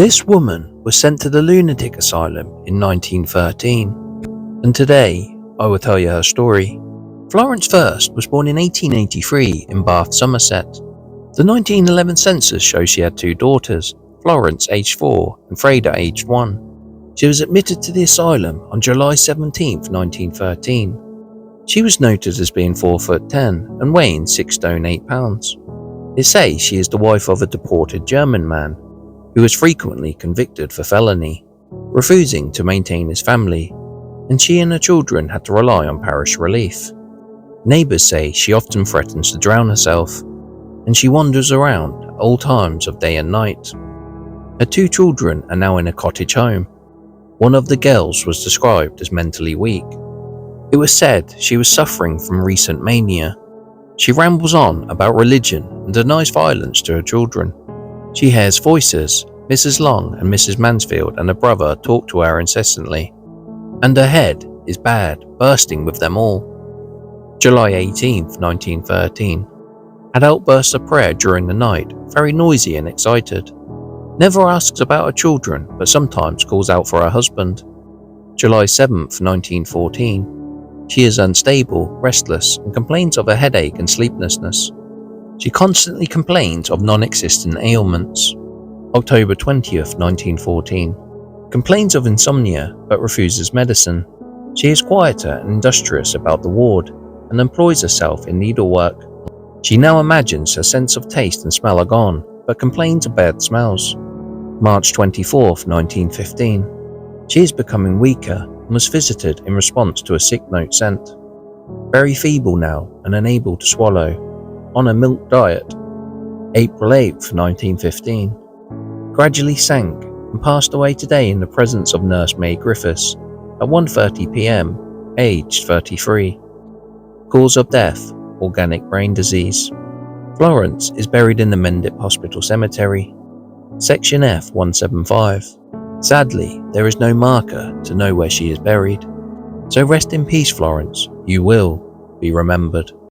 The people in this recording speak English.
This woman was sent to the lunatic asylum in 1913, and today I will tell you her story. Florence First was born in 1883 in Bath, Somerset. The 1911 census shows she had two daughters, Florence aged 4 and Freda aged 1. She was admitted to the asylum on July 17, 1913. She was noted as being 4'10" and weighing 6 stone 8 pounds. They say she is the wife of a deported German man who was frequently convicted for felony, refusing to maintain his family, and she and her children had to rely on parish relief. Neighbours say she often threatens to drown herself, and she wanders around at all times of day and night. Her two children are now in a cottage home. One of the girls was described as mentally weak. It was said she was suffering from recent mania. She rambles on about religion and denies violence to her children. She hears voices. Mrs. Long and Mrs. Mansfield and her brother talk to her incessantly, and her head is bad, bursting with them all. July 18, 1913. Had outbursts of prayer during the night, very noisy and excited. Never asks about her children, but sometimes calls out for her husband. July 7, 1914. She is unstable, restless, and complains of a headache and sleeplessness. She constantly complains of non-existent ailments. October 20th, 1914. Complains of insomnia, but refuses medicine. She is quieter and industrious about the ward, and employs herself in needlework. She now imagines her sense of taste and smell are gone, but complains of bad smells. March 24th, 1915. She is becoming weaker and was visited in response to a sick note sent. Very feeble now and unable to swallow. On a milk diet. April 8th, 1915. Gradually sank and passed away today in the presence of Nurse May Griffiths at 1:30 p.m, aged 33. Cause of death, organic brain disease. Florence is buried in the Mendip Hospital Cemetery, Section F 175. Sadly, there is no marker to know where she is buried. So rest in peace, Florence. You will be remembered.